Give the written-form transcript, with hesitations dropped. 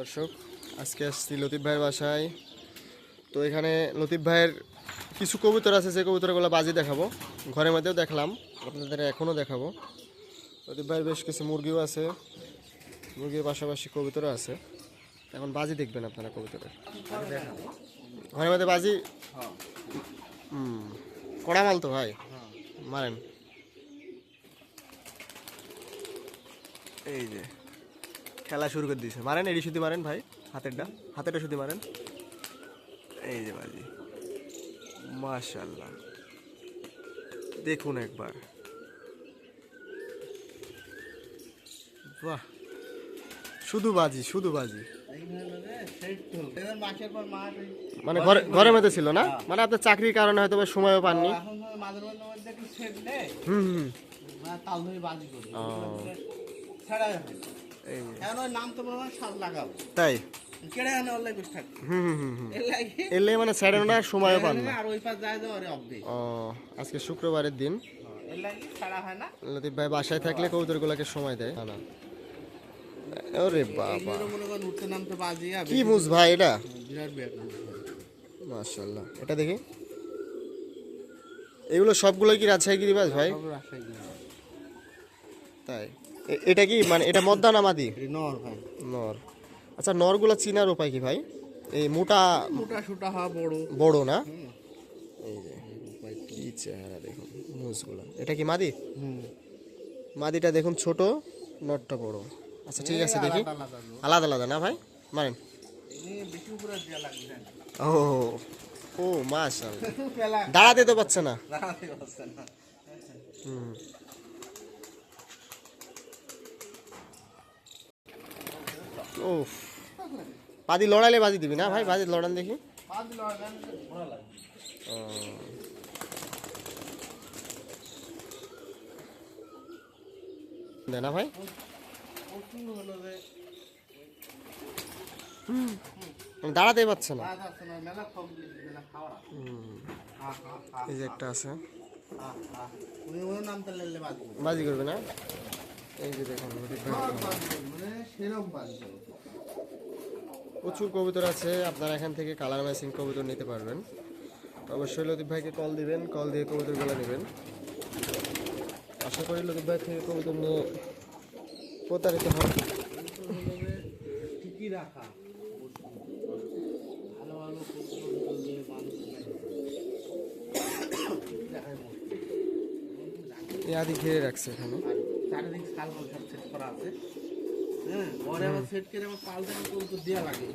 দর্শক, আজকে আসছি লতিফ ভাইয়ের বাসায়। তো এখানে লতিফ ভাইয়ের কিছু কবুতর আছে, যে কবুতরগুলো বাজি দেখাবো। ঘরের মধ্যেও দেখলাম, আপনাদের এখনও দেখাবো। লতিফ ভাইয়ের বেশ কিছু মুরগিও আছে, মুরগির পাশাপাশি কবুতরও আছে। এখন বাজি দেখবেন আপনারা কবুতরের। ঘরের মধ্যে বাজি কড়া মাল তো ভাই, মারেন। এই যে খেলা শুরু করে দিয়েছে, মারেন এডি শুধু মারেন ভাই, হাতেরটা শুধু মারেন। এই যে বাজি, মাশাআল্লাহ, দেখুন একবার, বাহ, শুধু বাজি শুধু বাজি। মানে ঘরের মধ্যে ছিল না, মানে আপনার চাকরির কারণে হয়তো সময়ও পাননি। হুম হুম তাই এলে মানে স্যার না সময়ও পান না। ও, আজকে শুক্রবারের দিন, লতিফ ভাই বাসায় থাকলে কবুতরগুলোকে সময় দেয় না। ওরে বাবা, কি মুজ ভাই এটা, মাশাআল্লাহ। এটা দেখি, এগুলো সবগুলো কি রাজশাহী গিরিবাজ ভাই? তাই এটা কি মানে এটা মদ্দা না মাদি? নর ভাই, নর। আচ্ছা, নরগুলো চিনার উপায় কি ভাই? এই মোটা সুটা হওয়া বড় বড় না? এই যে কি চেহারা দেখুন মুজগুলো। এটা কি মাদি? মাদিটা দেখুন ছোট, নরটা বড়। আচ্ছা ঠিক আছে, দেখি আলাদা আলাদা না ভাই, মারেন। ও ও মাশাআল্লাহ, দাঁড়াতে তো পারছে না। ও, বাজি লড়াইলে বাজি দিবি না ভাই? বাজি লড়ান দেখি। না ভাই, দাঁড়াতেই পারছে না। এই যে একটা আছে, বাজি করবে না। এই যে দেখুন, প্রচুর কবুতর আছে, আপনারা এখান থেকে কালার ম্যাচিং কবুতর নিতে পারবেন। অবশ্যই লতিফ ভাইকে কল দিবেন, কল দিয়ে কবুতরগুলো নেবেন। আশা করি লতিফ ভাই থেকে কবুতর নিয়ে প্রতারিত হবে। আদি ঘিরে রাখছে এখানে, চারিদিক শাল সব সেট করা আছে। হ্যাঁ, পরে আবার সেট করে আমার পাল থেকে দেওয়া লাগে।